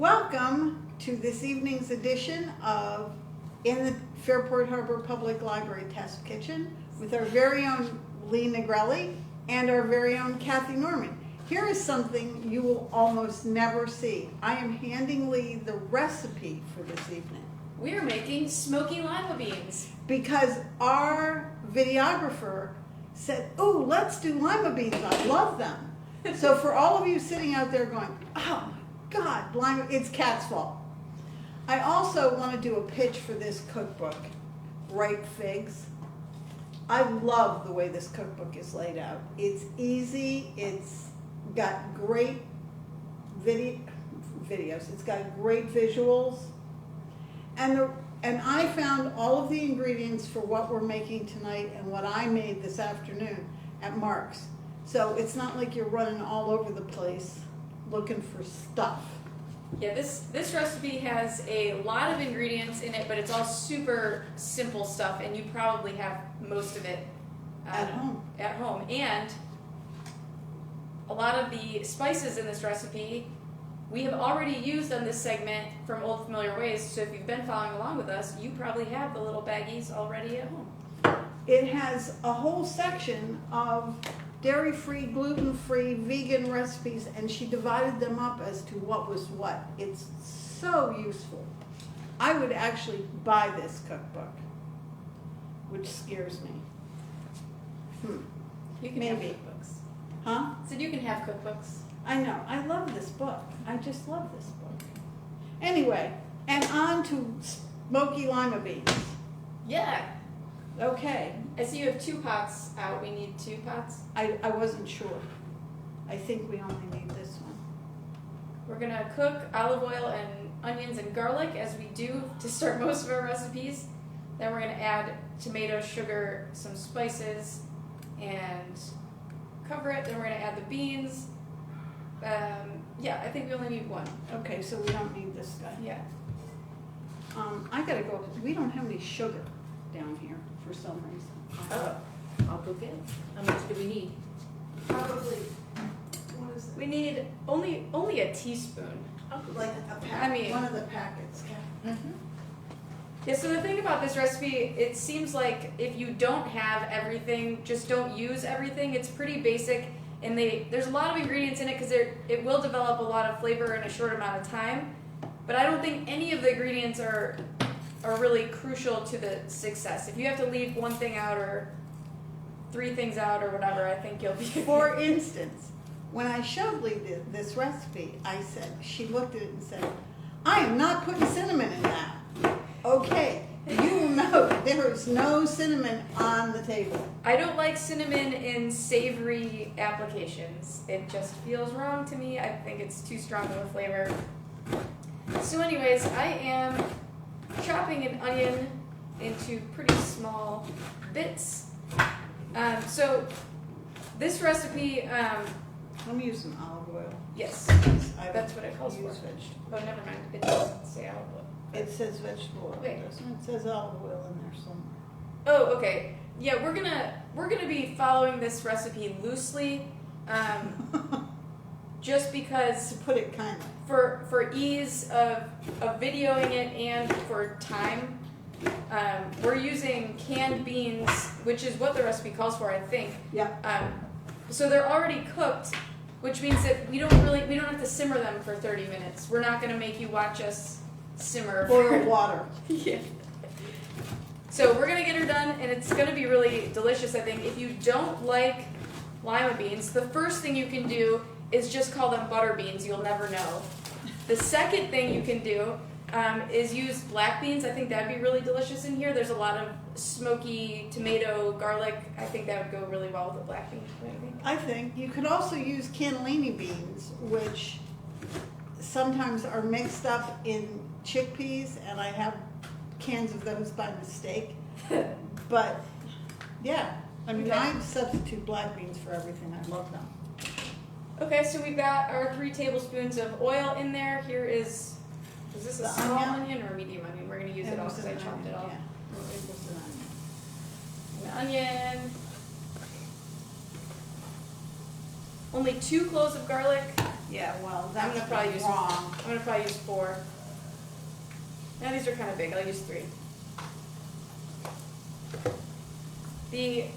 Welcome to this evening's edition of In the Fairport Harbor Public Library Test Kitchen with our very own Lee Negrelli and our very own Kathy Norman. Here is something you will almost never see. I am handing Lee the recipe for this evening. We are making smoky lima beans. Because our videographer said, "Oh, let's do lima beans. I love them." So for all of you sitting out there going, "Oh my God, lima, it's Kat's fault." I also want to do a pitch for this cookbook, Ripe Figs. I love the way this cookbook is laid out. It's easy. It's got great videos. It's got great visuals. And I found all of the ingredients for what we're making tonight and what I made this afternoon at Mark's. So it's not like you're running all over the place looking for stuff. Yeah, this recipe has a lot of ingredients in it, but it's all super simple stuff, and you probably have most of it At home. At home, and a lot of the spices in this recipe we have already used on this segment from Old Familiar Ways. So if you've been following along with us, you probably have the little baggies already at home. It has a whole section of dairy-free, gluten-free, vegan recipes, and she divided them up as to what was what. It's so useful. I would actually buy this cookbook, which scares me. You can Maybe. have cookbooks. Huh? So you can have cookbooks. I know. I love this book. I just love this book. Anyway, and on to smoky lima beans. Yeah. Okay. I see you have 2 pots out. We need 2 pots. I wasn't sure. I think we only need this one. We're gonna cook olive oil and onions and garlic as we do to start most of our recipes. Then we're gonna add tomato, sugar, some spices, and cover it. Then we're gonna add the beans. Yeah, I think we only need 1. Okay, so we don't need this guy. Yeah. I gotta go because we don't have any sugar down here for some reason. Oh, I'll cook it. How much do we need? Probably. What is it? We need only a teaspoon. Like a pack. I mean- one of the packets. Yeah, so the thing about this recipe, it seems like if you don't have everything, just don't use everything. It's pretty basic, and there's a lot of ingredients in it because it will develop a lot of flavor in a short amount of time. But I don't think any of the ingredients are really crucial to the success. If you have to leave one thing out or 3 things out or whatever, I think you'll be. For instance, when I showed Lee this recipe, she looked at it and said, "I am not putting cinnamon in that." Okay, you know there is no cinnamon on the table. I don't like cinnamon in savory applications. It just feels wrong to me. I think it's too strong of a flavor. So anyways, I am chopping an onion into pretty small bits. So this recipe, Let me use some olive oil. yes, I that's what it calls for. use vegetable. Oh, never mind. It doesn't say olive oil. It says vegetable oil, Wait. doesn't it? It says olive oil in there somewhere. Oh, okay. Yeah, we're gonna be following this recipe loosely, just because To put it kindly. for ease of videoing it and for time, we're using canned beans, which is what the recipe calls for, I think. Yeah. So they're already cooked, which means that we don't have to simmer them for 30 minutes. We're not gonna make you watch us simmer. Boil water. Yeah. So we're gonna get her done, and it's gonna be really delicious, I think. If you don't like lima beans, the first thing you can do is just call them butter beans. You'll never know. The second thing you can do is use black beans. I think that'd be really delicious in here. There's a lot of smoky tomato, garlic. I think that would go really well with the black beans. What do you think? I think you could also use cannellini beans, which sometimes are mixed up in chickpeas, and I have cans of those by mistake. But yeah, I mean, Okay. I substitute black beans for everything. I love them. Okay, so we've got our 3 tablespoons of oil in there. Here is this a The small onion? onion or a medium onion? We're going to use it all was because I an chopped it onion, all. yeah. It was an onion. An onion. Only 2 cloves of garlic. Yeah, well, I'm that's gonna probably use wrong. I'm gonna probably use 4. Now these are kind of big. I'll use 3. The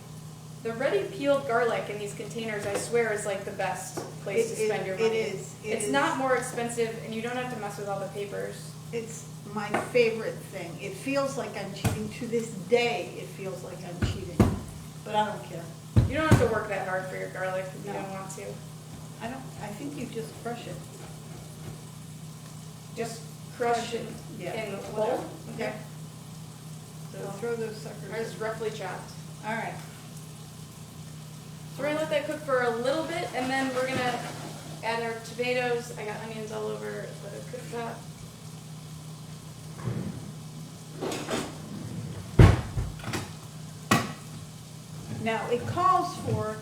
ready peeled garlic in these containers, I swear, is like the best place to spend your money. It is. It's not more expensive, and you don't have to mess with all the papers. It's my favorite thing. It feels like I'm cheating. To this day, it feels like I'm cheating. But I don't care. You don't have to work that hard for your garlic if you No. don't want to. I think you just crush it. Just crush it Yeah. in the Whatever. bowl. Okay. So throw those suckers. Ours is roughly chopped. All right. So we're gonna let that cook for a little bit, and then we're gonna add our tomatoes. I got onions all over the cooktop. Now, it calls for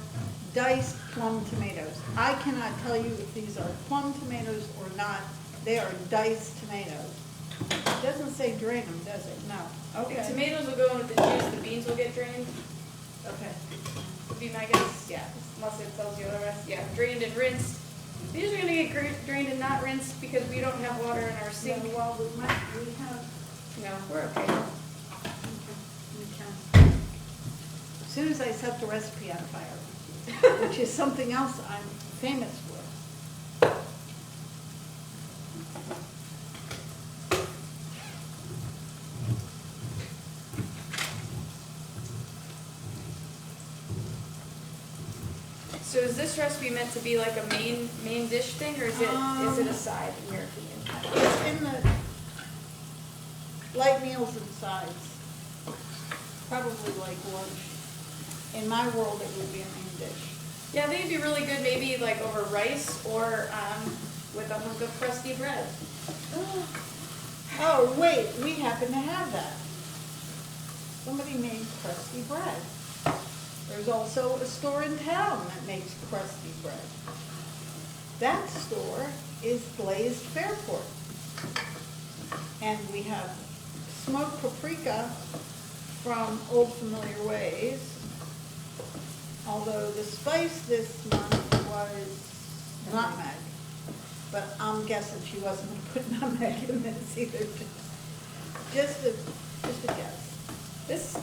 diced plum tomatoes. I cannot tell you if these are plum tomatoes or not. They are diced tomatoes. It doesn't say drain them, does it? No. The Okay. tomatoes will go in with the juice, the beans will get drained, Okay. would be my guess. Yeah. Unless it tells you otherwise. Yeah, drained and rinsed. These are gonna get drained and not rinsed because we don't have water in our sink. Well, we have. No, we're okay. We can. As soon as I set the recipe on fire, which is something else I'm famous for. So is this recipe meant to be like a main dish thing, or is it a side in your opinion? It's in the light meals and sides. Probably like lunch. In my world, it would be a main dish. Yeah, I think it'd be really good maybe like over rice or with a hunk of crusty bread. Oh, wait, we happen to have that. Somebody made crusty bread. There's also a store in town that makes crusty bread. That store is Glazed Fairport. And we have smoked paprika from Old Familiar Ways. Although the spice this month was nutmeg. But I'm guessing she wasn't going to put nutmeg in this either. Just a guess. This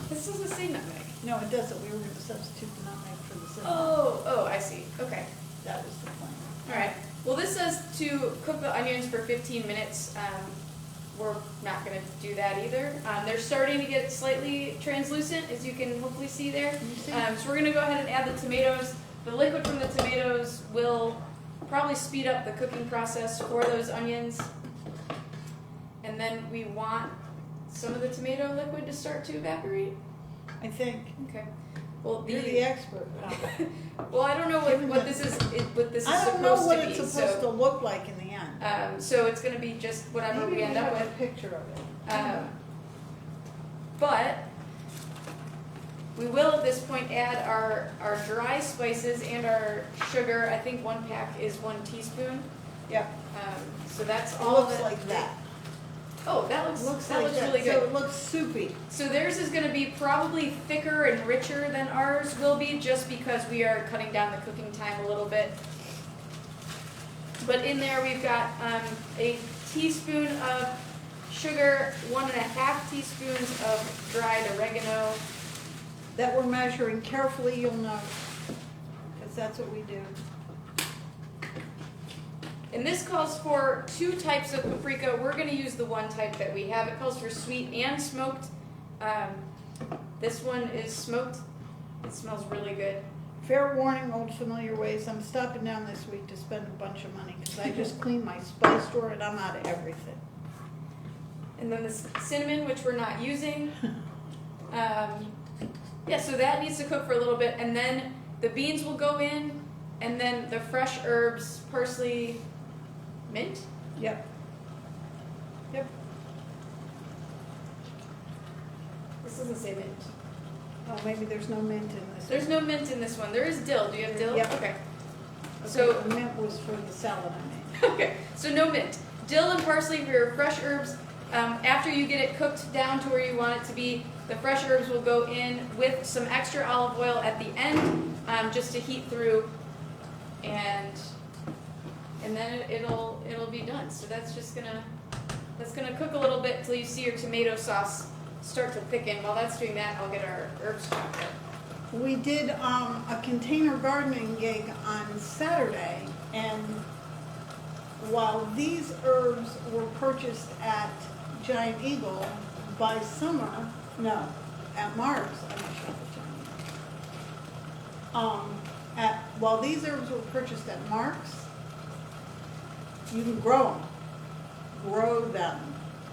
doesn't say nutmeg. No, it doesn't. We were going to substitute the nutmeg for the cinnamon. Oh, I see. Okay. That was the plan. All right. Well, this says to cook the onions for 15 minutes. We're not going to do that either. They're starting to get slightly translucent, as you can hopefully see there. Can you see? So we're going to go ahead and add the tomatoes. The liquid from the tomatoes will probably speed up the cooking process for those onions. And then we want some of the tomato liquid to start to evaporate. I think. Okay. Well, You're the expert. well, I don't know what this is. What this is I don't supposed know what to be. it's supposed to look like in the end. So it's going to be just whatever Maybe we end up have with. a picture of it. But we will at this point add our dry spices and our sugar. I think 1 pack is 1 teaspoon. Yep. So that's It all. looks like that. Oh, that looks like really that. good. So it looks soupy. So theirs is going to be probably thicker and richer than ours will be, just because we are cutting down the cooking time a little bit. But in there we've got a teaspoon of sugar, 1.5 teaspoons of dried oregano. That we're measuring carefully, you'll know. Because that's what we do. And this calls for 2 types of paprika. We're going to use the 1 type that we have. It calls for sweet and smoked. This one is smoked. It smells really good. Fair warning, Old Familiar Ways, I'm stopping down this week to spend a bunch of money because I just cleaned my spice drawer and I'm out of everything. And then the cinnamon, which we're not using. Yeah, so that needs to cook for a little bit. And then the beans will go in. And then the fresh herbs, parsley, mint. Yep. Yep. This doesn't say mint. Oh, maybe there's no mint in this. There's no mint in this one. There is dill. Do you have dill? Yep. Okay. So So the mint was for the salad I made. okay. So no mint. Dill and parsley for your fresh herbs. After you get it cooked down to where you want it to be, the fresh herbs will go in with some extra olive oil at the end, just to heat through. And and then it'll be done. So that's gonna cook a little bit till you see your tomato sauce start to thicken. While that's doing that, I'll get our herbs chopped up. We did a container gardening gig on Saturday, and while these herbs were purchased at Giant Eagle, by summer, no, at Mark's, I'm not sure at Giant Eagle. While these herbs were purchased at Mark's, you can grow them. Grow them.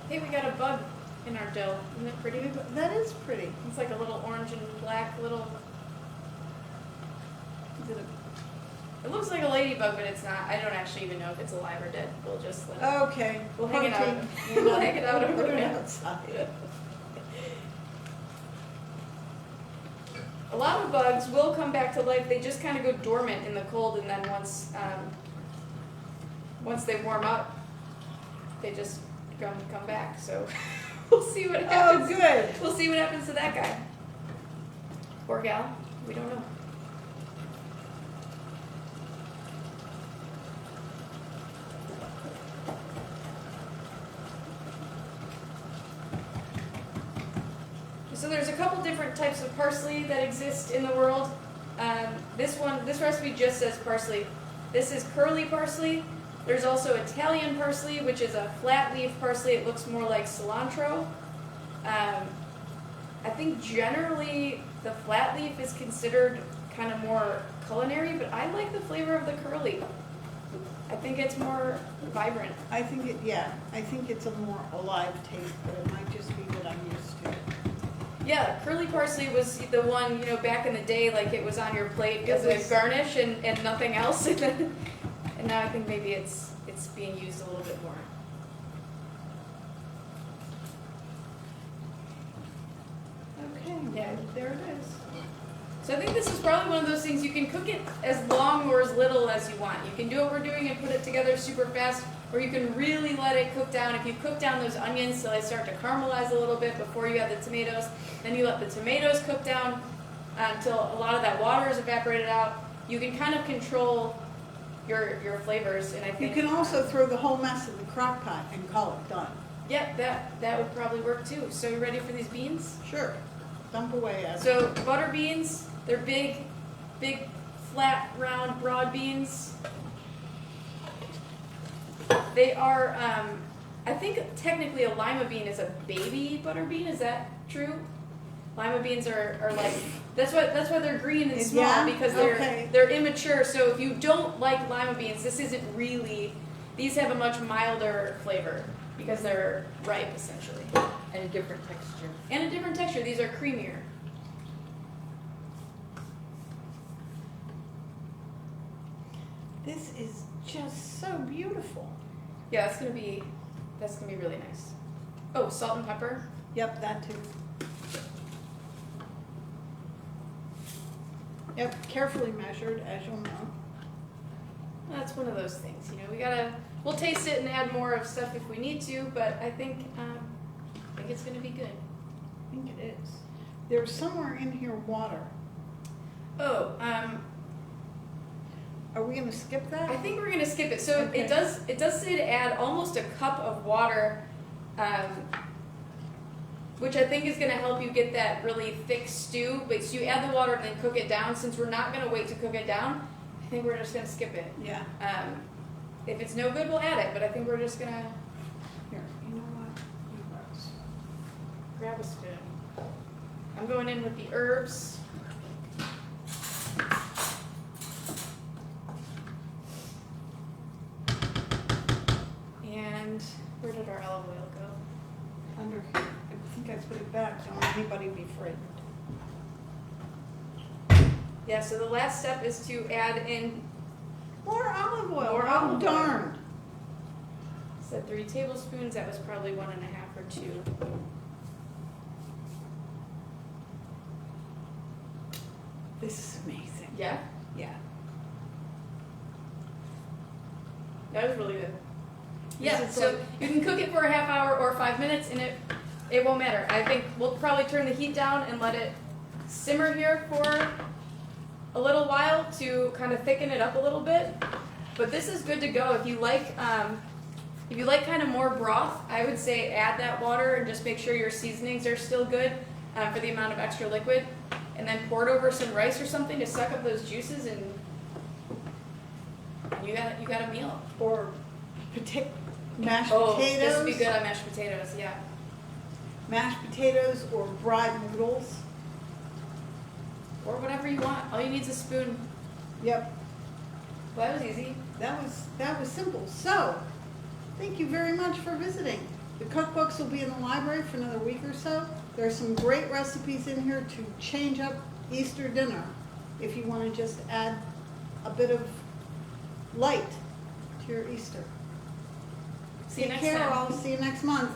Hey, we got a bug in our dough. Isn't it pretty? That is pretty. It's like a little orange and black little. Is it it looks like a ladybug, but it's not. I don't actually even know if it's alive or dead. We'll just let it. Okay. We'll hang it out. Protein. We'll hang it out over Put it there. outside. A lot of bugs will come back to life. They just kind of go dormant in the cold, and then once they warm up, they just come back. So we'll see what happens. Oh, good. We'll see what happens to that guy or gal. We don't know. So there's a couple different types of parsley that exist in the world. This recipe just says parsley. This is curly parsley. There's also Italian parsley, which is a flat leaf parsley. It looks more like cilantro. I think generally the flat leaf is considered kind of more culinary, but I like the flavor of the curly. I think it's more vibrant. I think it's a more alive taste, but it might just be what I'm used to. Yeah, curly parsley was the one, back in the day, like it was on your plate as a garnish and nothing else. And now I think maybe it's being used a little bit more. Okay, Yeah. there it is. So I think this is probably one of those things you can cook it as long or as little as you want. You can do what we're doing and put it together super fast, or you can really let it cook down. If you cook down those onions till they start to caramelize a little bit before you add the tomatoes, then you let the tomatoes cook down until a lot of that water is evaporated out. You can kind of control your flavors, and I think You can also throw the whole mess in the crock pot and call it done. yeah, that would probably work too. So you ready for these beans? Sure. Dump away at it. So butter beans, they're big, flat, round, broad beans. They are, I think technically a lima bean is a baby butter bean. Is that true? Lima beans are like, that's why they're green and small, Yeah? because Okay. they're immature. So if you don't like lima beans, this isn't really, these have a much milder flavor because they're ripe essentially. And a different texture. And a different texture. These are creamier. This is just so beautiful. Yeah, that's gonna be really nice. Oh, salt and pepper. Yep, that too. Yep, carefully measured, as you'll know. That's one of those things, we'll taste it and add more of stuff if we need to, but I think it's gonna be good. I think it is. There's somewhere in here water. Oh, Are we gonna skip that? I think we're gonna skip it. So Okay. it does say to add almost a cup of water, which I think is gonna help you get that really thick stew. But so you add the water and then cook it down. Since we're not gonna wait to cook it down, I think we're just gonna skip it. Yeah. If it's no good, we'll add it. But I think we're just gonna Here, you know what? You Rose. grab a spoon. I'm going in with the herbs. And where did our olive oil go? Under here. I think I put it back. Don't let anybody be frightened. Yeah, so the last step is to add in, More olive oil. More Oh, olive oil. darn. said 3 tablespoons, that was probably 1.5 or 2. This is amazing. Yeah? Yeah. That was really good. This Yeah, is so like- you can cook it for a half hour or 5 minutes and it won't matter. I think we'll probably turn the heat down and let it simmer here for a little while to kind of thicken it up a little bit. But this is good to go if you like. If you like kind of more broth, I would say add that water and just make sure your seasonings are still good for the amount of extra liquid, and then pour it over some rice or something to suck up those juices, and you got a meal. Or mashed Oh, potatoes. this would be good on mashed potatoes. Yeah. Mashed potatoes or fried noodles. Or whatever you want. All you need is a spoon. Yep, Well, that was easy. that was simple. So, thank you very much for visiting. The cookbooks will be in the library for another week or so. There are some great recipes in here to change up Easter dinner if you want to just add a bit of light to your Easter. See you Take next care, time. all. See you next month.